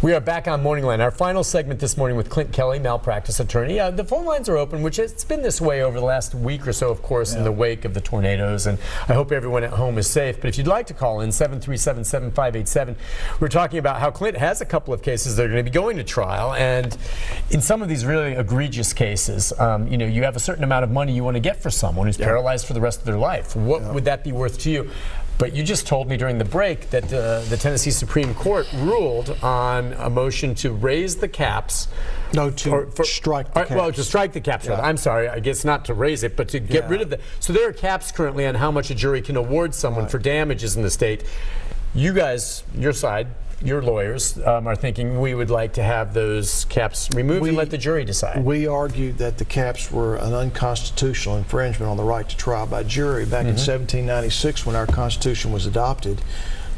We are back on Morning Line. Our final segment this morning with Clint Kelly, malpractice attorney. The phone lines are open, which it's been this way over the last week or so, of course, in the wake of the tornadoes. And I hope everyone at home is safe. But if you'd like to call in, 737-7587. We're talking about how Clint has a couple of cases that are going to be going to trial. And in some of these really egregious cases, you have a certain amount of money you want to get for someone who's paralyzed for the rest of their life. What would that be worth to you? But you just told me during the break that the Tennessee Supreme Court ruled on a motion to raise the caps. No, strike the caps. Well, to strike the caps. Yeah. I'm sorry, I guess not to raise it, but to get rid of the. So there are caps currently on how much a jury can award someone for damages in the state. You guys, your side, your lawyers, are thinking we would like to have those caps removed and let the jury decide. We argued that the caps were an unconstitutional infringement on the right to trial by jury. Back in 1796, when our Constitution was adopted,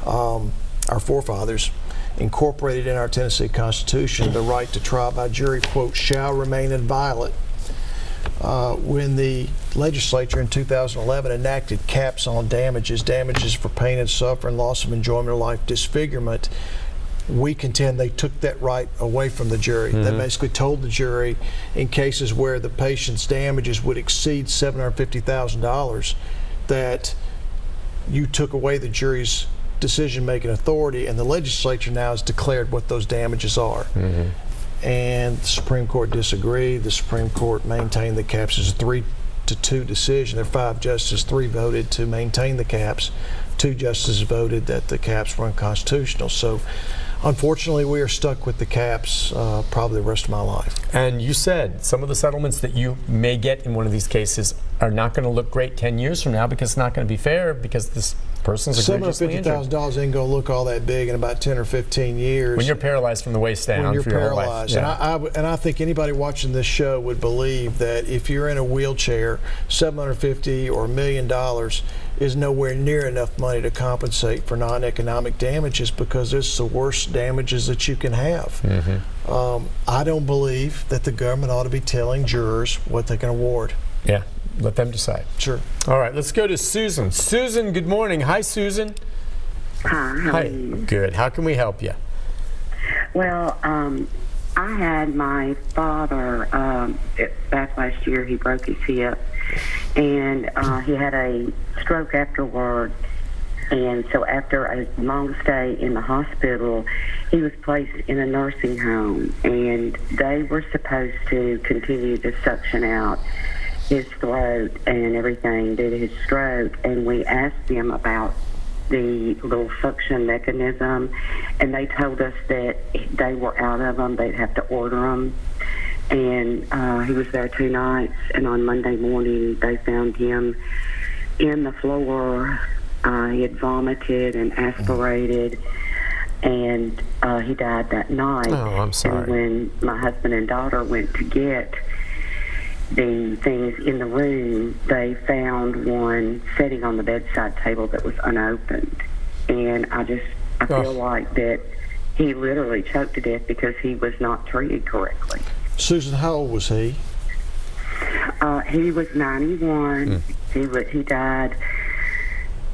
our forefathers incorporated in our Tennessee Constitution the right to trial by jury, quote, shall remain inviolate. When the legislature in 2011 enacted caps on damages for pain and suffering, loss of enjoyment of life, disfigurement, we contend they took that right away from the jury. They basically told the jury in cases where the patient's damages would exceed $750,000 that you took away the jury's decision-making authority, and the legislature now has declared what those damages are. And the Supreme Court disagreed. The Supreme Court maintained the caps as a 3-2 decision. There are 5 justices, 3 voted to maintain the caps. 2 justices voted that the caps were unconstitutional. So unfortunately, we are stuck with the caps probably the rest of my life. And you said some of the settlements that you may get in one of these cases are not going to look great 10 years from now because it's not going to be fair because this person's egregiously injured. $750,000 ain't going to look all that big in about 10 or 15 years. When you're paralyzed from the waist down. When you're paralyzed. And I think anybody watching this show would believe that if you're in a wheelchair, $750,000 or $1 million is nowhere near enough money to compensate for non-economic damages because it's the worst damages that you can have. I don't believe that the government ought to be telling jurors what they can award. Yeah, let them decide. Sure. All right, let's go to Susan. Susan, good morning. Hi, Susan. Hi, how are you? Good. How can we help you? Well, I had my father, back last year, he broke his hip, and he had a stroke afterward. And so after a long stay in the hospital, he was placed in a nursing home, and they were supposed to continue to suction out his throat and everything due to his stroke. And we asked him about the little suction mechanism, and they told us that they were out of them. They'd have to order them. And he was there 2 nights, and on Monday morning they found him in the floor. He had vomited and aspirated, and he died that night. Oh, I'm sorry. And when my husband and daughter went to get the things in the room, they found one sitting on the bedside table that was unopened. And I feel like that he literally choked to death because he was not treated correctly. Susan, how old was he? He was 91. He died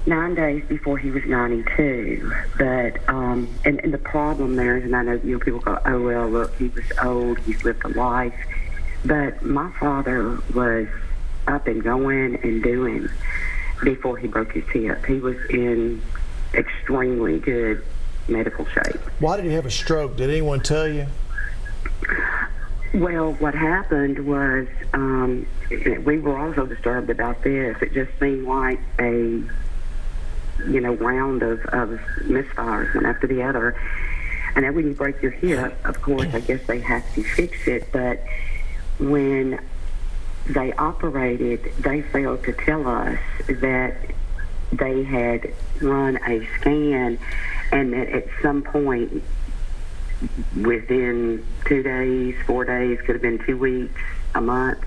9 days before he was 92. But and the problem there is, and I know people go, oh well, look, he was old, he's lived a life. But my father was up and going and doing before he broke his hip. He was in extremely good medical shape. Why did he have a stroke? Did anyone tell you? Well, what happened was, we were also disturbed about this. It just seemed like a, round of misfires, one after the other. And then when you break your hip, of course, I guess they have to fix it, but when they operated, they failed to tell us that they had run a scan and that at some point within 2 days, 4 days, could have been 2 weeks, a month,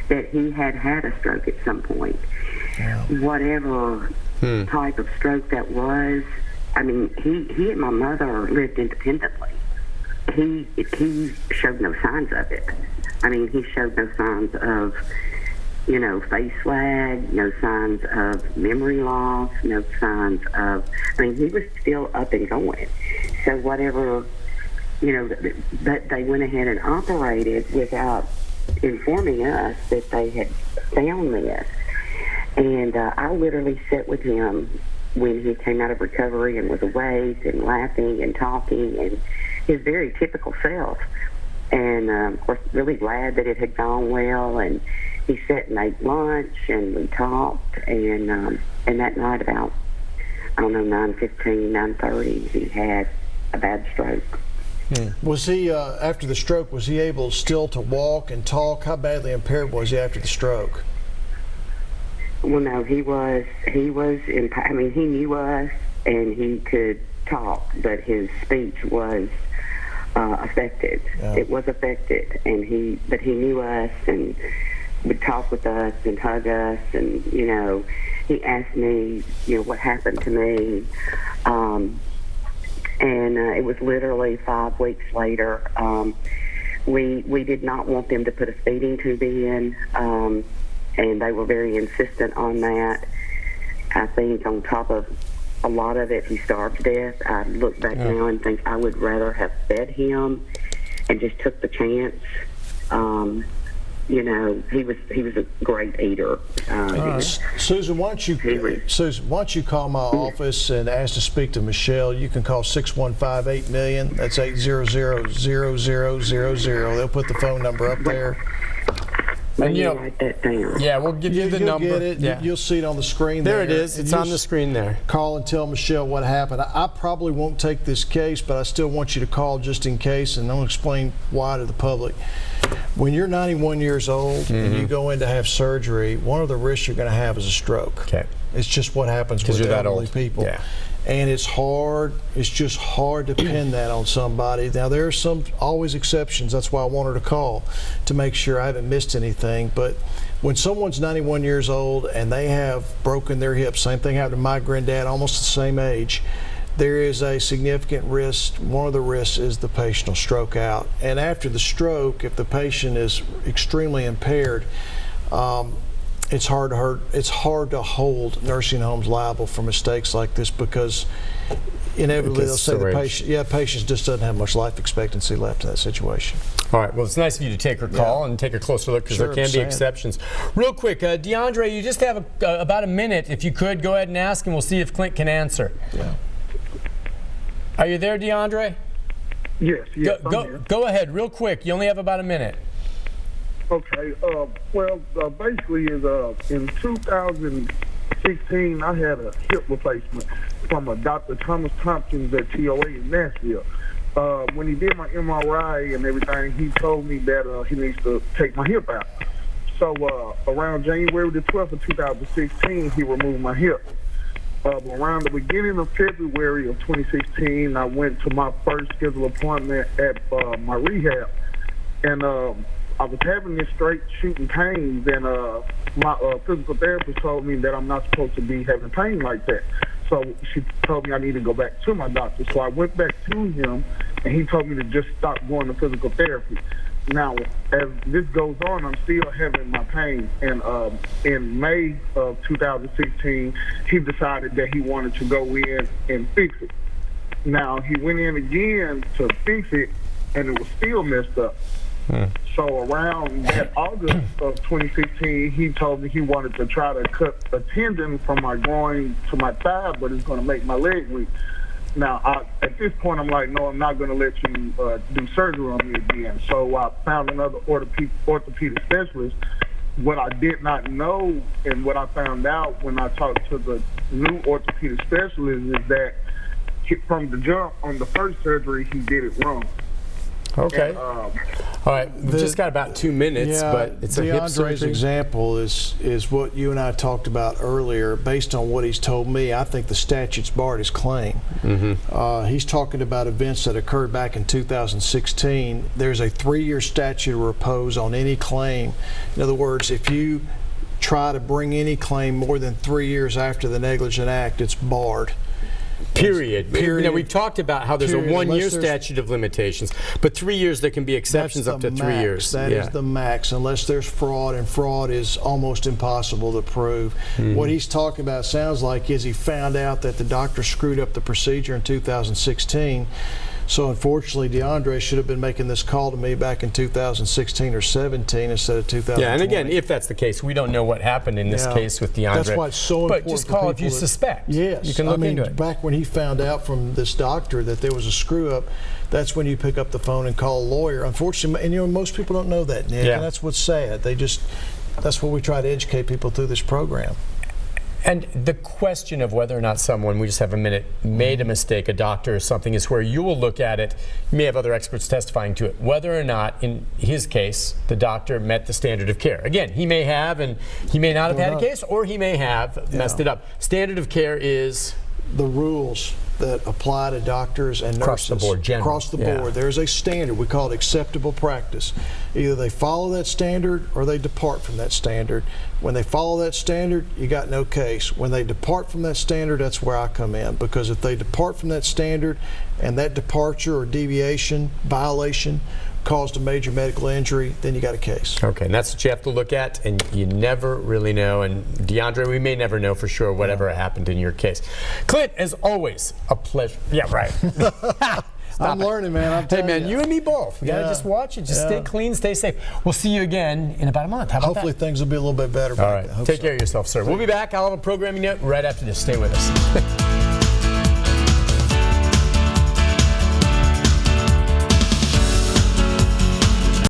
that he had had a stroke at some point. Yeah. Whatever type of stroke that was, I mean, he and my mother lived independently. He showed no signs of it. I mean, he showed no signs of, face lag, no signs of memory loss, no signs of, he was still up and going. So whatever that they went ahead and operated without informing us that they had found this. And I literally sat with him when he came out of recovery and was awake and laughing and talking and his very typical self. And, of course, really glad that it had gone well. And he sat and ate lunch and we talked. And that night about, 9:15, 9:30, he had a bad stroke. Was he, after the stroke, was he able still to walk and talk? How badly impaired was he after the stroke? Well, no, he knew us and he could talk, but his speech was affected. Yeah. It was affected, but he knew us and would talk with us and hug us, and he asked me, what happened to me, and it was literally 5 weeks later. We did not want them to put a feeding tube in, and they were very insistent on that. I think on top of a lot of it, he starved to death. I look back now and think I would rather have fed him and just took the chance. He was a great eater. Susan, why don't you call my office and ask to speak to Michelle? You can call 615-8000000. That's 800-0000. They'll put the phone number up there. And write that down. Yeah, we'll give you the number. You'll get it. Yeah. You'll see it on the screen there. There it is. It's on the screen there. Call and tell Michelle what happened. I probably won't take this case, but I still want you to call just in case, and I'll explain why to the public. When you're 91 years old and you go in to have surgery, one of the risks you're going to have is a stroke. Okay. It's just what happens with elderly people. Yeah. And it's hard. It's just hard to pin that on somebody. Now, there are always exceptions. That's why I want her to call to make sure I haven't missed anything. But when someone's 91 years old and they have broken their hip, same thing happened to my granddad, almost the same age, there is a significant risk. One of the risks is the patient will stroke out. And after the stroke, if the patient is extremely impaired, it's hard to hold nursing homes liable for mistakes like this, because inevitably they'll say the patient just doesn't have much life expectancy left in that situation. All right. Well, it's nice of you to take her call and take a closer look, because there can be exceptions. Real quick, DeAndre, you just have about a minute. If you could, go ahead and ask, and we'll see if Clint can answer. Yeah. Are you there, DeAndre? Yes. Go ahead, real quick. You only have about a minute. Okay. Basically, in 2016, I had a hip replacement from a Dr. Thomas Tompkins at TOA in Nashville. When he did my MRI and everything, he told me that he needs to take my hip out. So around January the 12th of 2016, he removed my hip. Around the beginning of February of 2016, I went to my first scheduled appointment at my rehab, and I was having this straight shooting pains, and my physical therapist told me that I'm not supposed to be having pain like that. So she told me I need to go back to my doctor. So I went back to him, and he told me to just stop going to physical therapy. Now, as this goes on, I'm still having my pain. And in May of 2016, he decided that he wanted to go in and fix it. Now, he went in again to fix it, and it was still messed up. So around that August of 2016, he told me he wanted to try to cut a tendon from my groin to my thigh, but it's going to make my leg weak. Now, at this point, I'm like, no, I'm not going to let you do surgery on me again. So I found another orthopedic specialist. What I did not know, and what I found out when I talked to the new orthopedic specialist, is that from the jump on the first surgery, he did it wrong. Okay. And, all right. We've just got about 2 minutes, but it's a hip surgery. DeAndre's example is what you and I talked about earlier. Based on what he's told me, I think the statute's barred his claim. He's talking about events that occurred back in 2016. There's a 3-year statute of repose on any claim. In other words, if you try to bring any claim more than 3 years after the negligent act, it's barred. Period. We talked about how there's a 1-year statute of limitations, but 3 years there can be exceptions up to 3 years. That is the max, unless there's fraud, and fraud is almost impossible to prove. What he's talking about sounds like is he found out that the doctor screwed up the procedure in 2016. So unfortunately, DeAndre should have been making this call to me back in 2016 or 17 instead of 2020. Yeah, and again, if that's the case, we don't know what happened in this case with DeAndre. That's why it's so important. But just call if you suspect. Yes. You can look into it. Back when he found out from this doctor that there was a screw up, that's when you pick up the phone and call a lawyer. Unfortunately, and most people don't know that, Nick, and that's what's sad. That's what we try to educate people through this program. And the question of whether or not someone, we just have a minute, made a mistake, a doctor or something, is where you will look at it. You may have other experts testifying to it, whether or not, in his case, the doctor met the standard of care. Again, he may have, and he may not have had a case, or he may have messed it up. Standard of care is the rules that apply to doctors and nurses. Across the board, generally. Across the board. There's a standard. We call it acceptable practice. Either they follow that standard or they depart from that standard. When they follow that standard, you got no case. When they depart from that standard, that's where I come in. Because if they depart from that standard and that departure or deviation, violation, caused a major medical injury, then you got a case. Okay, and that's what you have to look at, and you never really know. And DeAndre, we may never know for sure whatever happened in your case. Clint, as always, a pleasure. Yeah, right. I'm learning, man. Hey, man, you and me both. We gotta just watch it. Just stay clean, stay safe. We'll see you again in about a month. How about Hopefully that? things will be a little bit better. All right. Take care of yourself, sir. We'll be back. I'll have a programming note right after this. Stay with us.